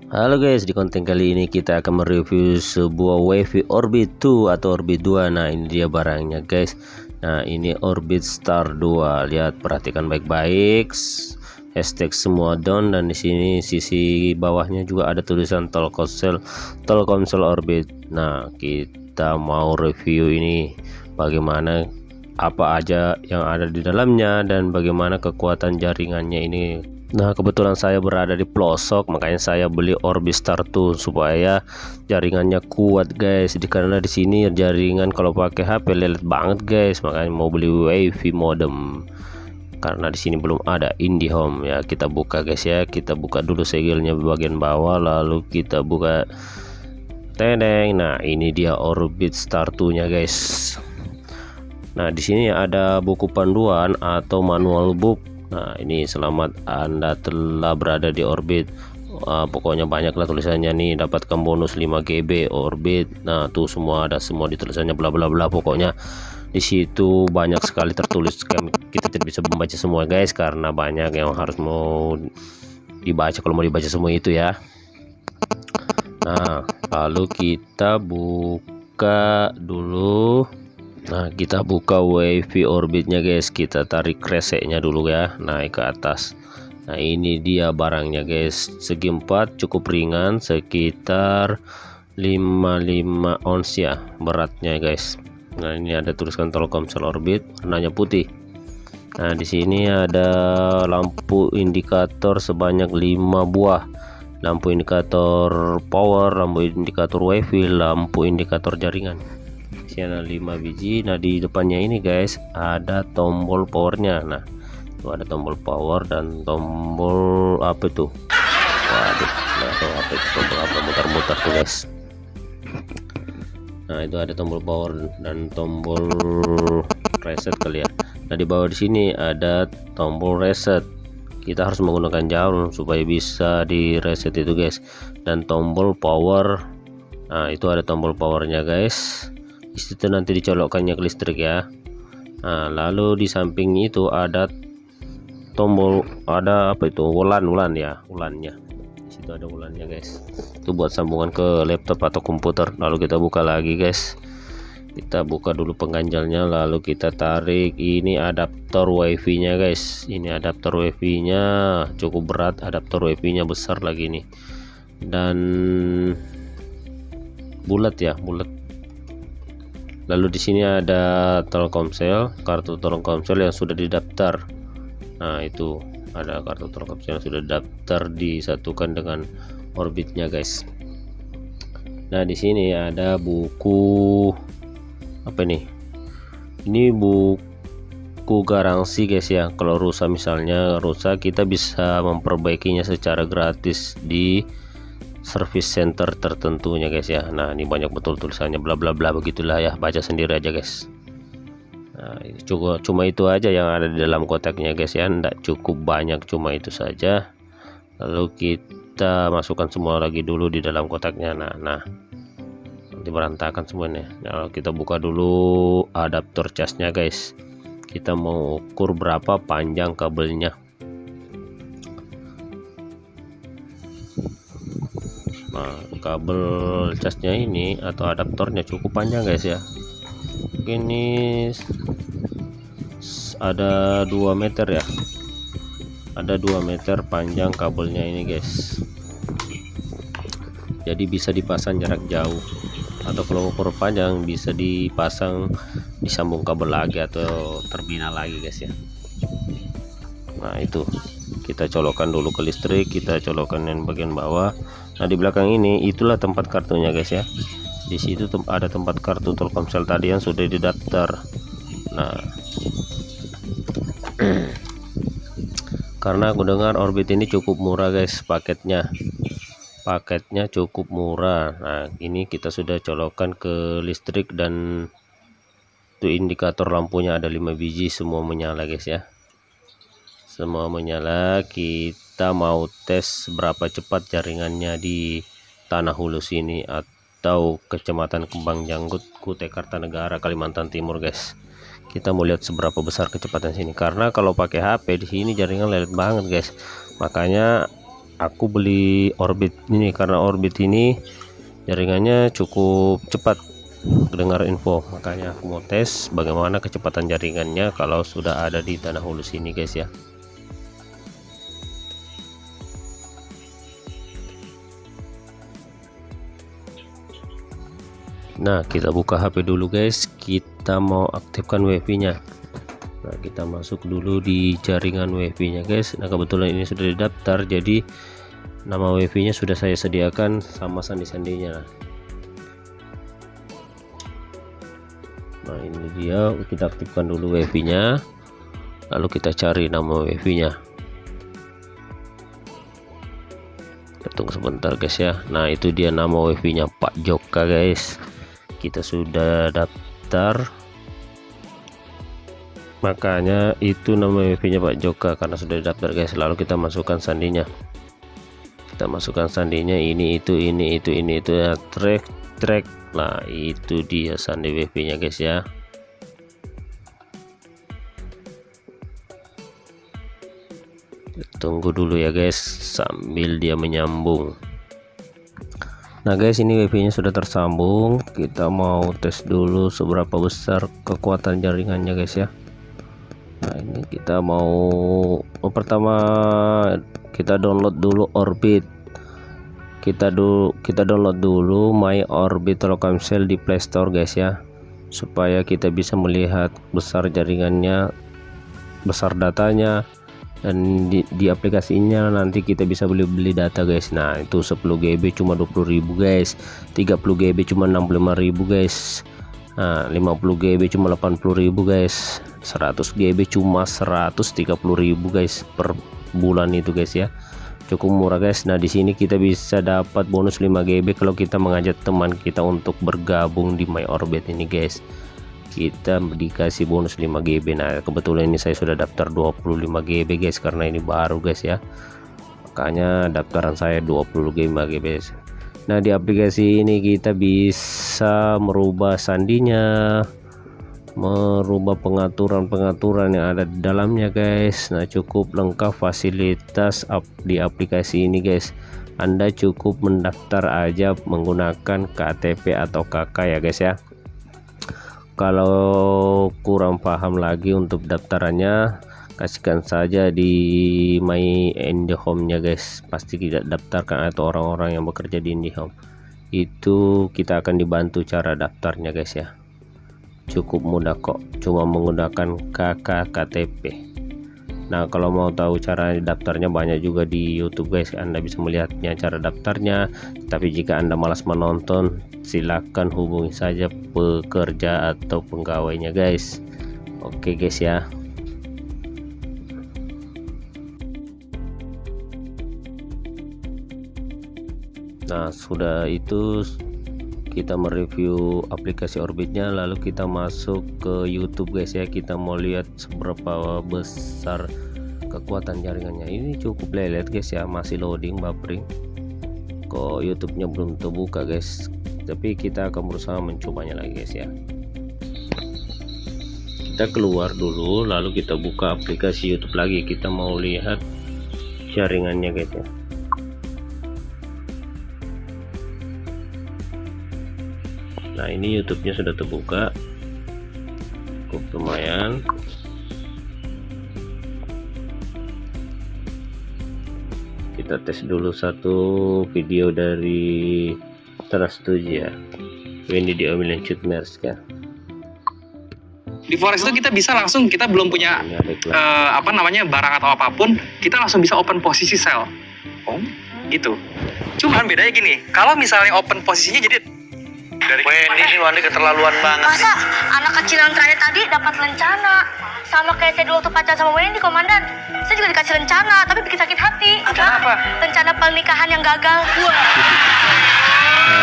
Halo guys, di konten kali ini kita akan mereview sebuah WiFi Orbit 2 atau Orbit 2. Nah, ini dia barangnya guys. Nah, ini Orbit Star 2. Lihat, perhatikan baik-baik. Hashtag semua down, dan di sini sisi bawahnya juga ada tulisan Telkomsel Orbit. Nah, kita mau review ini bagaimana, apa aja yang ada di dalamnya, dan bagaimana kekuatan jaringannya ini. Nah, kebetulan saya berada di pelosok, makanya saya beli Orbit Star 2 supaya jaringannya kuat guys. Karena di sini jaringan kalau pakai HP lelet banget guys, makanya mau beli WiFi modem. Karena di sini belum ada IndiHome ya. Kita buka guys ya. Kita buka dulu segelnya bagian bawah, lalu kita buka tedeng. Nah, ini dia Orbit Star 2-nya guys. Nah, di sini ada buku panduan atau manual book. Nah, ini selamat Anda telah berada di Orbit. Pokoknya banyak lah tulisannya nih, dapatkan bonus 5 GB Orbit. Nah, tuh semua ada, semua di tulisannya bla bla bla. Pokoknya di situ banyak sekali tertulis. Kita tidak bisa membaca semua guys, karena banyak yang harus mau dibaca kalau mau dibaca semua itu ya. Nah, lalu kita buka dulu. Nah, kita buka WiFi Orbitnya guys. Kita tarik kreseknya dulu ya, naik ke atas. Nah, ini dia barangnya guys. Segi 4, cukup ringan, sekitar 55 ons ya beratnya guys. Nah, ini ada tulisan Telkomsel Orbit, warnanya putih. Nah, di sini ada lampu indikator sebanyak 5 buah. Lampu indikator power, lampu indikator WiFi, lampu indikator jaringan. Ada 5 biji. Nah, di depannya ini guys ada tombol powernya. Nah, itu ada tombol power dan tombol apa itu? Waduh, nah, apa itu tombol apa, muter-muter tuh guys. Nah, itu ada tombol power dan tombol reset kali ya. Nah, di bawah di sini ada tombol reset. Kita harus menggunakan jarum supaya bisa di reset itu guys. Dan tombol power. Nah, itu ada tombol powernya guys. Itu nanti dicolokkannya ke listrik ya. Nah, lalu di samping itu ada tombol, ada apa itu, ulan ya, ulannya. Di situ ada ulannya guys. Itu buat sambungan ke laptop atau komputer. Lalu kita buka lagi guys. Kita buka dulu pengganjalnya, lalu kita tarik. Ini adaptor WiFi nya guys. Ini adaptor WiFi nya cukup berat, adaptor WiFi nya besar lagi nih, dan bulat ya, bulat. Lalu di sini ada Telkomsel, kartu Telkomsel yang sudah didaftar. Nah, itu ada kartu Telkomsel yang sudah daftar, disatukan dengan Orbitnya guys. Nah, di sini ada buku apa nih? Ini buku garansi guys ya. Kalau rusak, misalnya rusak, kita bisa memperbaikinya secara gratis di service center tertentunya guys ya. Nah, ini banyak betul tulisannya bla bla bla, begitulah ya, baca sendiri aja guys. Nah, cuma itu aja yang ada di dalam kotaknya guys ya, ndak cukup banyak, cuma itu saja. Lalu kita masukkan semua lagi dulu di dalam kotaknya. Nah, nanti berantakan semuanya. Nah, kita buka dulu adaptor casnya guys. Kita mau ukur berapa panjang kabelnya. Nah, kabel casnya ini atau adaptornya cukup panjang guys ya. Ini ada 2 meter ya. Ada 2 meter panjang kabelnya ini guys. Jadi bisa dipasang jarak jauh, atau kalau ukur panjang bisa dipasang, disambung kabel lagi atau terminal lagi guys ya. Nah, itu kita colokkan dulu ke listrik, kita colokkan yang bagian bawah. Nah, di belakang ini itulah tempat kartunya guys ya. Di situ ada tempat kartu Telkomsel tadi yang sudah didaftar. Nah, karena aku dengar Orbit ini cukup murah guys, paketnya cukup murah. Nah, ini kita sudah colokkan ke listrik, dan itu indikator lampunya ada 5 biji, semua menyala guys ya. Semua menyala. Kita mau tes berapa cepat jaringannya di Tanah Hulu sini atau Kecamatan Kembang Janggut, Kutai Kartanegara, Kalimantan Timur guys. Kita mau lihat seberapa besar kecepatan sini, karena kalau pakai HP di sini jaringan lelet banget guys. Makanya aku beli Orbit ini karena Orbit ini jaringannya cukup cepat dengar info, makanya aku mau tes bagaimana kecepatan jaringannya kalau sudah ada di tanah hulu sini guys ya. Nah, kita buka HP dulu guys, kita mau aktifkan WiFi nya. Nah, kita masuk dulu di jaringan WiFi nya guys. Nah, kebetulan ini sudah didaftar, jadi nama WiFi nya sudah saya sediakan sama sandi-sandinya. Nah, ini dia, kita aktifkan dulu WiFi nya, lalu kita cari nama WiFi nya. Tunggu sebentar guys ya. Nah, itu dia nama WiFi nya Pak Joka guys. Kita sudah daftar, makanya itu nama WiFi nya Pak Joka karena sudah daftar guys. Lalu kita masukkan sandinya, ini itu ya, track. Nah, itu dia sandi WiFi nya guys ya. Tunggu dulu ya guys sambil dia menyambung. Nah guys, ini WiFi nya sudah tersambung. Kita mau tes dulu seberapa besar kekuatan jaringannya guys ya. Nah, ini kita mau pertama kita download dulu Orbit. Kita download dulu My Orbit Telkomsel di Play Store guys ya, supaya kita bisa melihat besar jaringannya, besar datanya, dan di aplikasinya nanti kita bisa beli data guys. Nah, itu 10 GB cuma 20.000 guys, 30 GB cuma 65.000 guys, nah 50 GB cuma 80.000 guys, 100 GB cuma 130.000 guys per bulan itu guys ya. Cukup murah guys. Nah, di sini kita bisa dapat bonus 5 GB kalau kita mengajak teman kita untuk bergabung di My Orbit ini guys. Kita dikasih bonus 5 GB. Nah, kebetulan ini saya sudah daftar 25 GB guys karena ini baru guys ya. Makanya daftaran saya 25 GB. Nah, di aplikasi ini kita bisa merubah sandinya, merubah pengaturan yang ada di dalamnya guys. Nah, cukup lengkap fasilitas di aplikasi ini guys. Anda cukup mendaftar aja menggunakan KTP atau KK ya guys ya. Kalau kurang paham lagi untuk daftarannya, kasihkan saja di My IndiHome nya guys. Pasti tidak daftarkan atau orang-orang yang bekerja di IndiHome itu kita akan dibantu cara daftarnya guys ya. Cukup mudah kok, cuma menggunakan KK KTP. Nah, kalau mau tahu cara daftarnya banyak juga di YouTube guys, Anda bisa melihatnya cara daftarnya. Tapi jika Anda malas menonton, silakan hubungi saja pekerja atau pegawainya guys. Oke guys ya. Nah, sudah itu kita mereview aplikasi Orbitnya, lalu kita masuk ke YouTube guys ya. Kita mau lihat seberapa besar kekuatan jaringannya. Ini cukup lelet guys ya, masih loading, buffering. Kok YouTube-nya belum terbuka guys, tapi kita akan berusaha mencobanya lagi guys ya. Kita keluar dulu, lalu kita buka aplikasi YouTube lagi. Kita mau lihat jaringannya guys ya. Nah, ini YouTube-nya sudah terbuka, cukup lumayan. Kita tes dulu satu video dari Trans7 ya. Ini di Omilin Chutmerska. Di Forex itu kita bisa langsung, kita belum punya barang atau apapun, kita langsung bisa open posisi sell. Oh, gitu. Cuman bedanya gini, kalau misalnya open posisinya jadi dari ini Wandi keterlaluan banget. Masa anak kecil yang terakhir tadi dapat rencana, sama kayak saya dulu waktu pacaran sama Wendy komandan. Saya juga dikasih rencana, tapi bikin sakit hati. Apa? Rencana pernikahan yang gagal. Wah.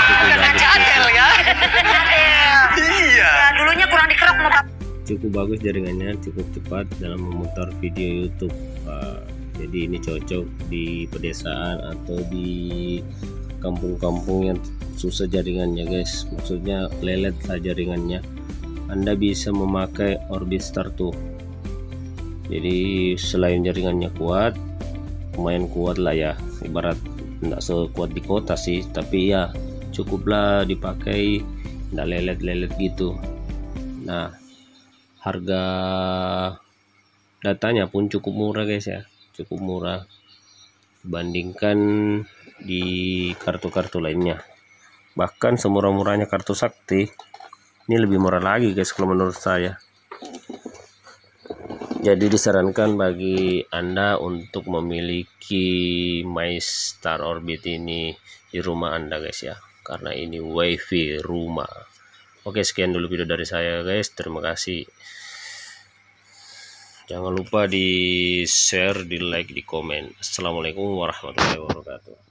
Bukan bacaan ya? Iya. Ya, dulunya kurang dikerok sama Bapak. Cukup bagus jaringannya, cukup cepat dalam memutar video YouTube. Jadi ini cocok di pedesaan atau di kampung-kampung yang susah jaringannya guys, maksudnya lelet lah jaringannya. Anda bisa memakai Orbit Star 2. Jadi selain jaringannya kuat, lumayan kuat lah ya, ibarat nggak sekuat di kota sih, tapi ya cukuplah dipakai, nggak lelet-lelet gitu. Nah, harga datanya pun cukup murah guys ya, cukup murah dibandingkan di kartu-kartu lainnya. Bahkan semurah-murahnya kartu sakti, ini lebih murah lagi guys kalau menurut saya. Jadi disarankan bagi Anda untuk memiliki MyStar Orbit ini di rumah Anda guys ya, karena ini wifi rumah. Oke, sekian dulu video dari saya guys, terima kasih. Jangan lupa di share, di like, di komen. Assalamualaikum warahmatullahi wabarakatuh.